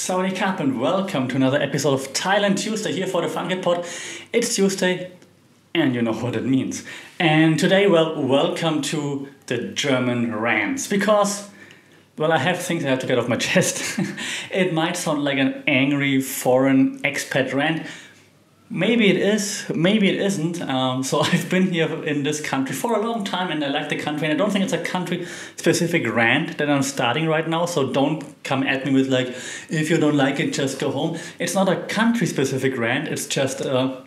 Saudi Cup and welcome to another episode of Thailand Tuesday here for the Fun Pod. It's Tuesday and you know what it means. And today, welcome to the German rants because, I have things I have to get off my chest. It might sound like an angry foreign expat rant. Maybe it is, maybe it isn't. So I've been here in this country for a long time and I like the country. And I don't think it's a country-specific rant that I'm starting right now. So don't come at me with like, if you don't like it, just go home. It's not a country-specific rant. It's just a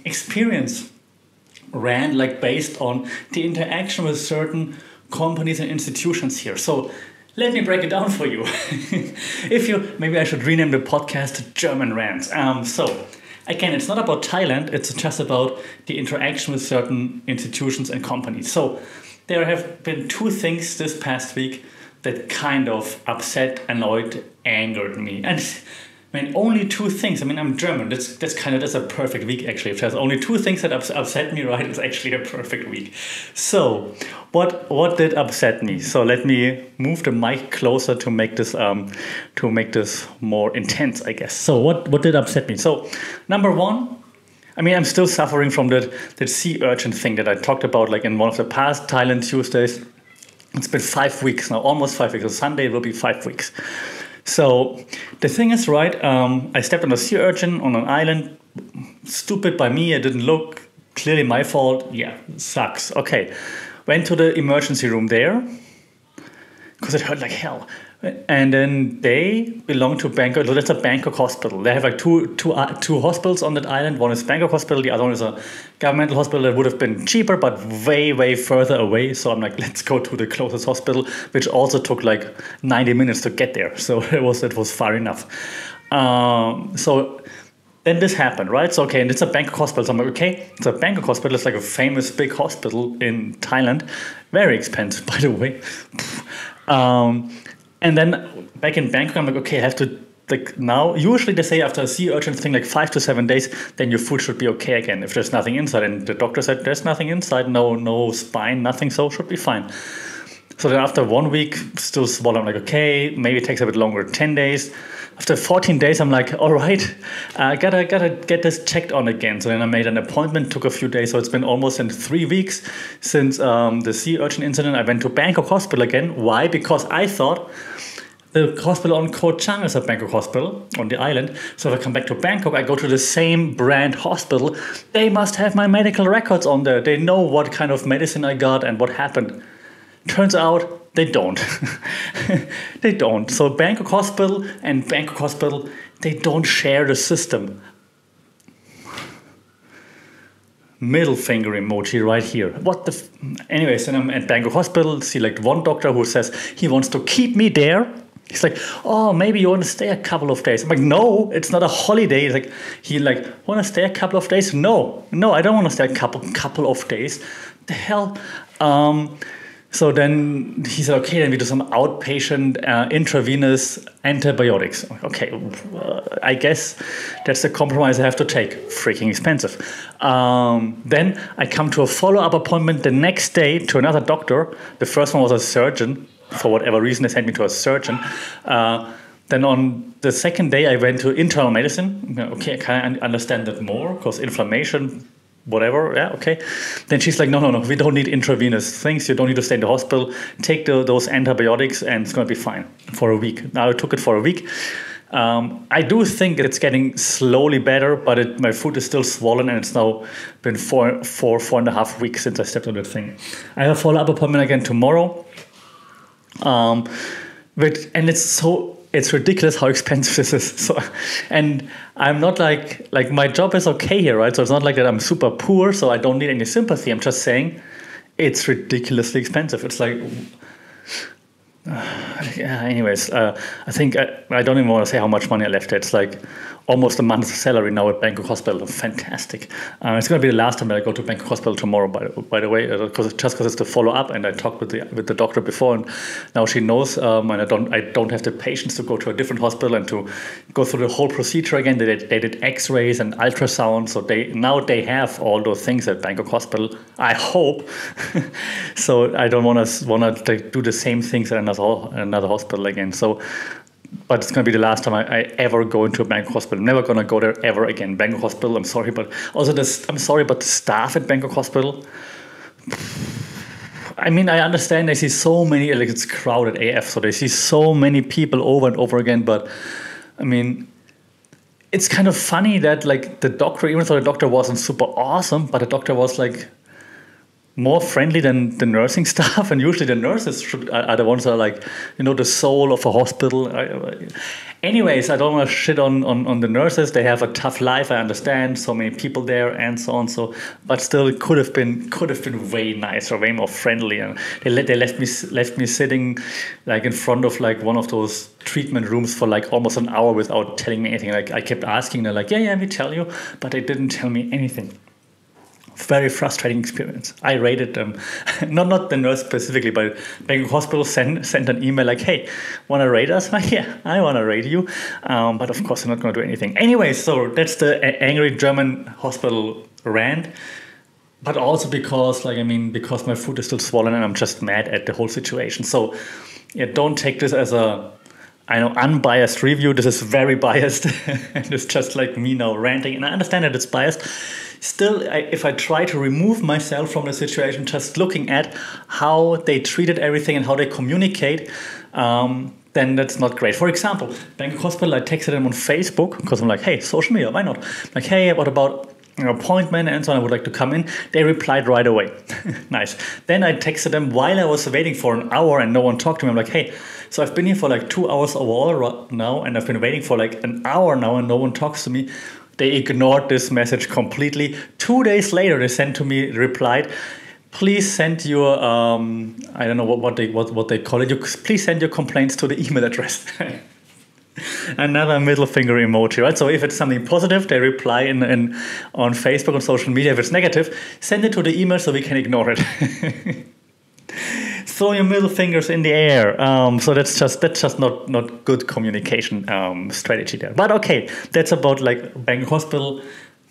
experience rant, like based on the interaction with certain companies and institutions here. So let me break it down for you. Maybe I should rename the podcast to German Rants. Again, it's not about Thailand, it's just about the interaction with certain institutions and companies. So there have been two things this past week that kind of upset, annoyed, angered me. And only two things. I'm German. That's a perfect week actually. If there's only two things that upset me, right, it's actually a perfect week. So what did upset me? So let me move the mic closer to make this more intense, I guess. So what did upset me? So number one, I'm still suffering from that sea urchin thing that I talked about like in one of the past Thailand Tuesdays. It's been 5 weeks now, almost 5 weeks. So Sunday it will be 5 weeks. So the thing is, right, I stepped on a sea urchin on an island. Stupid by me, I didn't look. Clearly my fault. Yeah, sucks. Okay, went to the emergency room there because it hurt like hell. And then they belong to Bangkok. So that's a Bangkok hospital. They have like two hospitals on that island. One is Bangkok hospital. The other one is a governmental hospital that would have been cheaper, but way, way further away. So I'm like, let's go to the closest hospital, which also took like 90 minutes to get there. So it was far enough. So then this happened, right? So, okay, and it's a Bangkok hospital. So I'm like, okay, it's a Bangkok hospital. It's like a famous big hospital in Thailand. Very expensive, by the way. And then back in Bangkok, I'm like, okay, I have to, like now, usually they say after a sea urchin thing, like 5 to 7 days, then your food should be okay again. If there's nothing inside, and the doctor said there's nothing inside, no spine, nothing, so should be fine. So then after 1 week, still swollen, I'm like, okay, maybe it takes a bit longer, 10 days. After 14 days, I'm like, all right, I gotta get this checked on again. So then I made an appointment, took a few days. So it's been almost 3 weeks since the sea urchin incident. I went to Bangkok hospital again. Why? Because I thought the hospital on Koh Chang is a Bangkok hospital on the island. So if I come back to Bangkok, I go to the same brand hospital. They must have my medical records on there. They know what kind of medicine I got and what happened. Turns out they don't. They don't. So Bangkok Hospital and Bangkok Hospital, they don't share the system. Middle finger emoji right here. Anyways, then I'm at Bangkok Hospital, see like one doctor who says he wants to keep me there. He's like, oh, maybe you want to stay a couple of days. I'm like, no, it's not a holiday. He want to stay a couple of days? No, I don't want to stay a couple of days. The hell? So then he said, okay, then we do some outpatient intravenous antibiotics. Okay, I guess that's the compromise I have to take. Freaking expensive. Then I come to a follow-up appointment the next day to another doctor. The first one was a surgeon. For whatever reason, they sent me to a surgeon. Then on the second day, I went to internal medicine. Okay, I kind of understand that more because inflammation, whatever, yeah, okay. Then she's like, no, we don't need intravenous things. You don't need to stay in the hospital. Take those antibiotics and it's going to be fine for a week. Now I took it for a week. I do think it's getting slowly better, but my foot is still swollen and it's now been four and a half weeks since I stepped on that thing. I have a follow-up appointment again tomorrow. It's ridiculous how expensive this is. So, and I'm not like my job is okay here, right? So it's not like that I'm super poor, so I don't need any sympathy. I'm just saying it's ridiculously expensive. It's like, anyways, I think I don't even want to say how much money I left. It's like almost a month's salary now at Bangkok Hospital. Fantastic. It's going to be the last time that I go to Bangkok Hospital tomorrow, by the way, because it's the follow-up, and I talked with the doctor before, and now she knows, and I don't have the patience to go to a different hospital and to go through the whole procedure again. They did X-rays and ultrasound, so they have all those things at Bangkok Hospital. I hope. So I don't want to do the same things at another hospital again. So but it's going to be the last time I ever go into a Bangkok hospital. I'm never going to go there ever again. Bangkok hospital, I'm sorry, but also I'm sorry, but the staff at Bangkok hospital, I mean, I understand they see so many, like it's crowded AF, so they see so many people over and over again, but I mean, it's kind of funny that like the doctor, even though the doctor wasn't super awesome, but the doctor was like more friendly than the nursing staff, and usually the nurses are the ones that are like, the soul of a hospital. Anyways, I don't want to shit on the nurses. They have a tough life. I understand, so many people there and so on. So, but still, it could have been way nicer, way more friendly. And they left me sitting like in front of like one of those treatment rooms for like almost an hour without telling me anything. Like I kept asking, they're like, yeah, we tell you, but they didn't tell me anything. Very frustrating experience. I rated them, not the nurse specifically, but Bangkok Hospital sent an email like, hey, want to rate us? Like, yeah, I want to rate you. But of course, I'm not going to do anything. Anyway, so that's the angry German hospital rant. But also because my food is still swollen and I'm just mad at the whole situation. So yeah, don't take this as unbiased review. This is very biased. And it's just like me now ranting. And I understand that it's biased. Still, if I try to remove myself from the situation, just looking at how they treated everything and how they communicate, then that's not great. For example, Bangkok Hospital, I texted them on Facebook because I'm like, hey, social media, why not? Like, hey, what about an appointment and so on? I would like to come in. They replied right away. Nice. Then I texted them while I was waiting for an hour and no one talked to me. I'm like, hey, so I've been here for like 2 hours overall now, and I've been waiting for like an hour now and no one talks to me. They ignored this message completely. 2 days later, they sent to me, replied, please send your, I don't know what they call it. Please send your complaints to the email address. Another middle finger emoji, right? So if it's something positive, they reply on Facebook, on social media. If it's negative, send it to the email so we can ignore it. Throw your middle fingers in the air. So that's just not good communication strategy there. But okay, that's about like Bangkok Hospital.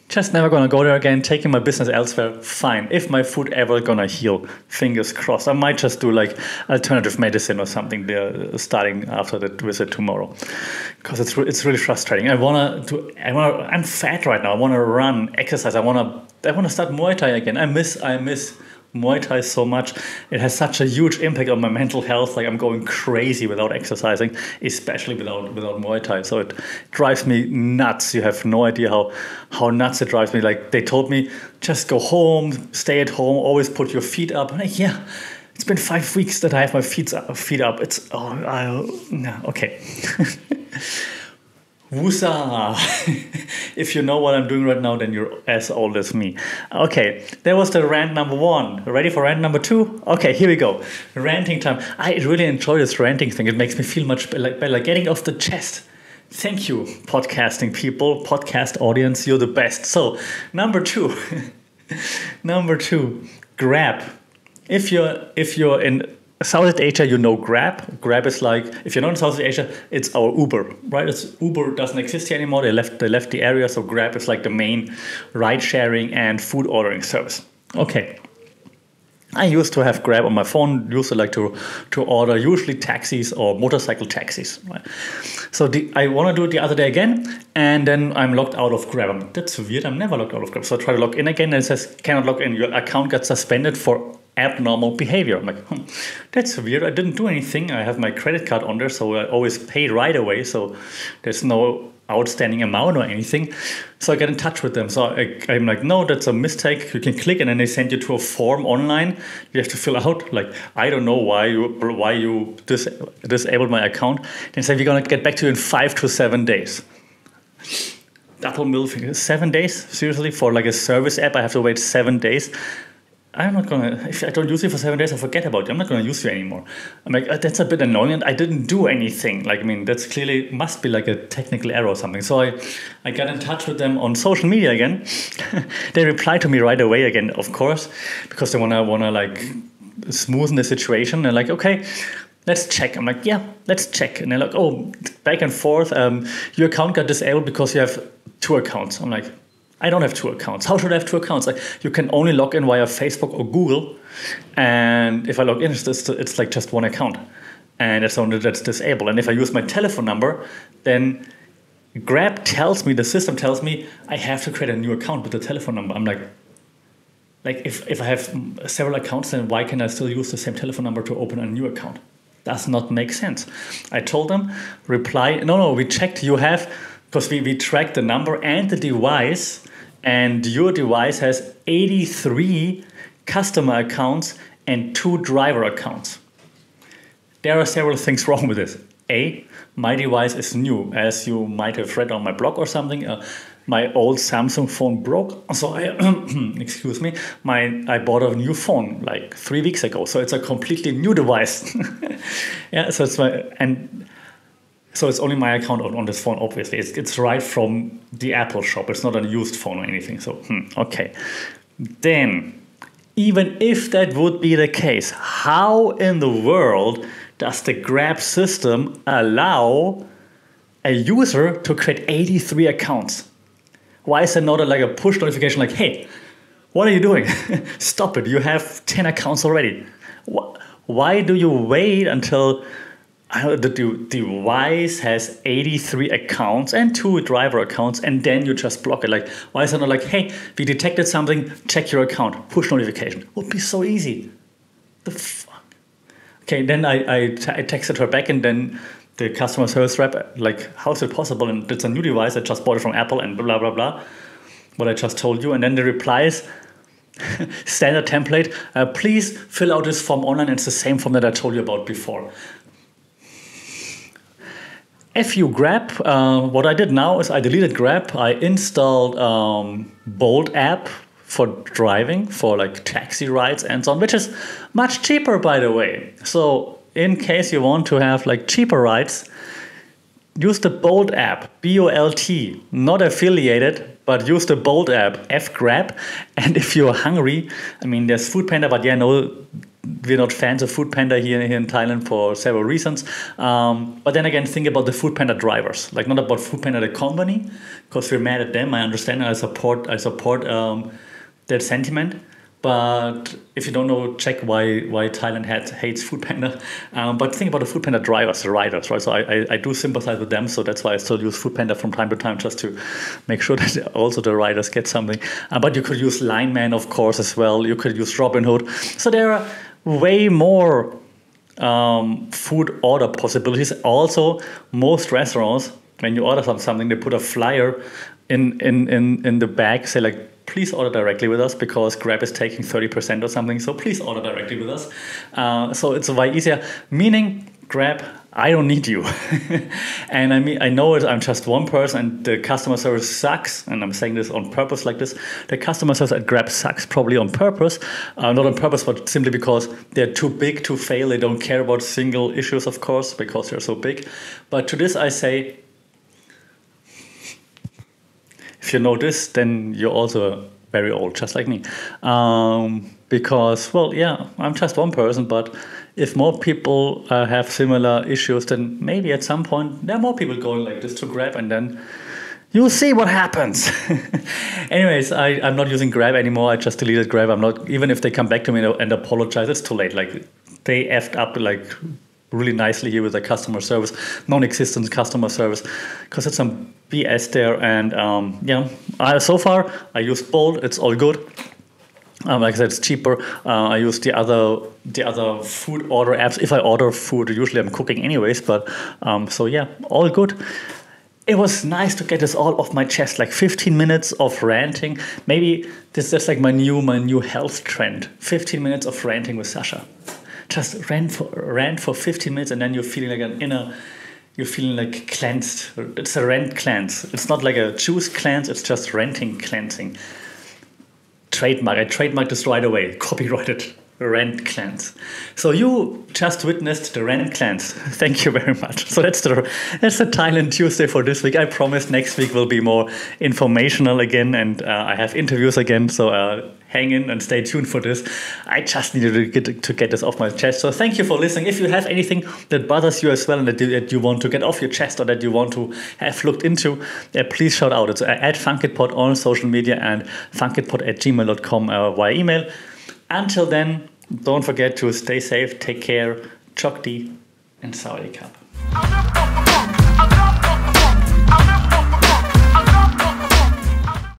Just never gonna go there again. Taking my business elsewhere. Fine. If my foot ever gonna heal, fingers crossed. I might just do like alternative medicine or something there, starting after the visit tomorrow, because it's really frustrating. I'm fat right now. I wanna run, exercise. I wanna start Muay Thai again. I miss Muay Thai so much. It has such a huge impact on my mental health. Like I'm going crazy without exercising, especially without Muay Thai. So it drives me nuts. You have no idea how nuts it drives me. Like they told me, just go home, stay at home, always put your feet up. I'm like, yeah, it's been 5 weeks that I have my feet up. It's okay. Woosah! If you know what I'm doing right now, then you're as old as me. Okay, that was the rant number 1. Ready for rant number 2? Okay, here we go. Ranting time. I really enjoy this ranting thing. It makes me feel much better, getting off the chest. Thank you, podcasting people, podcast audience. You're the best. So, number 2. Number 2, Grab. If you're in Southeast Asia, you know Grab. Grab is like, if you're not in Southeast Asia, it's our Uber, right? Uber doesn't exist here anymore. They left the area, so Grab is like the main ride-sharing and food ordering service. Okay. I used to have Grab on my phone, used to like to order usually taxis or motorcycle taxis. Right? So I want to do it the other day again, and then I'm locked out of Grab. That's weird. I'm never locked out of Grab. So I try to log in again, and it says, cannot log in. Your account got suspended for abnormal behavior. I'm like, that's weird. I didn't do anything. I have my credit card on there, so I always pay right away. So there's no outstanding amount or anything. So I get in touch with them. So I'm like, no, that's a mistake. You can click, and then they send you to a form online. You have to fill out. Like, I don't know why you disabled my account. They say, we're gonna get back to you in 5 to 7 days. Double middle finger. 7 days? Seriously? For like a service app, I have to wait 7 days. I'm not gonna, if I don't use it for 7 days, I forget about it. I'm not gonna use you anymore. I'm like, that's a bit annoying, and I didn't do anything. Like, I mean, that's clearly must be like a technical error or something. So I got in touch with them on social media again. They replied to me right away again, of course, because they wanna like smoothen the situation. They're like, okay, let's check. I'm like, yeah, let's check. And they're like, oh, back and forth. Your account got disabled because you have 2 accounts. I'm like, I don't have 2 accounts. How should I have 2 accounts? Like, you can only log in via Facebook or Google. And if I log in, it's like just 1 account. and it's only that's disabled. And if I use my telephone number, then Grab tells me, the system tells me, I have to create a new account with the telephone number. I'm like if I have several accounts, then why can I still use the same telephone number to open a new account? Does not make sense. I told them, reply, no, we checked, you have, because we tracked the number and the device, and your device has 83 customer accounts and 2 driver accounts. There are several things wrong with this. A, my device is new, as you might have read on my blog or something. My old Samsung phone broke, so I excuse me. I bought a new phone like 3 weeks ago, so it's a completely new device. Yeah, so it's only my account on this phone. Obviously, it's right from the Apple shop. It's not a used phone or anything. So okay, then even if that would be the case, how in the world does the Grab system allow a user to create 83 accounts? Why is there not a push notification like, hey, what are you doing? Stop it, you have 10 accounts already. Why do you wait until the device has 83 accounts and 2 driver accounts and then you just block it? Like, why is it not like, hey, we detected something, check your account, push notification? It would be so easy. The fuck? Okay, then I texted her back, and then the customer service rep, like, how is it possible? And it's a new device, I just bought it from Apple and blah, blah, blah, what I just told you. And then the replies, standard template, please fill out this form online. It's the same form that I told you about before. If you Grab, what I did now is I deleted Grab. I installed Bolt app for driving, for like taxi rides and so on, which is much cheaper, by the way. So in case you want to have like cheaper rides, use the Bolt app, B-O-L-T, not affiliated, but use the Bolt app, F-Grab. And if you're hungry, I mean, there's Foodpanda, but yeah, no, we're not fans of Foodpanda here in Thailand for several reasons. But then again, think about the Foodpanda drivers, like not about Foodpanda the company, because we're mad at them. I understand. I support that sentiment. But if you don't know, check why Thailand hates Foodpanda. But think about the Foodpanda drivers, the riders, right? So I do sympathize with them. So that's why I still use Foodpanda from time to time, just to make sure that also the riders get something. But you could use Lineman, of course, as well. You could use Robinhood. So there are way more food order possibilities. Also, most restaurants, when you order something, they put a flyer in the bag, say like, please order directly with us because Grab is taking 30% or something. So please order directly with us. So it's way easier. Meaning, Grab, I don't need you. And I mean, I know I'm just one person and the customer service sucks. And I'm saying this on purpose like this. The customer service at Grab sucks probably on purpose. Not on purpose, but simply because they're too big to fail. They don't care about single issues, of course, because they're so big. But to this I say, if you know this, then you're also very old, just like me. Because, well, yeah, I'm just one person, but if more people have similar issues, then maybe at some point there are more people going like this to Grab, and then you'll see what happens. Anyways, I'm not using Grab anymore. I just deleted Grab. I'm not, even if they come back to me and apologize, it's too late. Like, they effed up, like, really nicely here with the customer service, non-existent customer service, because it's some BS there. And so far I used Bolt. It's all good. Like I said, it's cheaper. I use the other food order apps. If I order food, usually I'm cooking anyways. But so yeah, all good. It was nice to get this all off my chest. Like 15 minutes of ranting. Maybe this is like my new health trend. 15 minutes of ranting with Sasha. Just rant for 15 minutes, and then you're feeling like you're feeling like cleansed. It's a rant cleanse. It's not like a juice cleanse. It's just ranting cleansing. Trademark. I trademarked this right away. Copyrighted. Rant cleanse. So you just witnessed the rant cleanse. Thank you very much. So that's the Thailand Tuesday for this week. I promise next week will be more informational again, and I have interviews again. So hang in and stay tuned for this. I just needed to get this off my chest. So thank you for listening. If you have anything that bothers you as well and that you want to get off your chest or that you want to have looked into, please shout out. It's at funkitpod on social media and funkitpod@gmail.com via email. Until then, don't forget to stay safe, take care, chokdi, and Saudi Cup.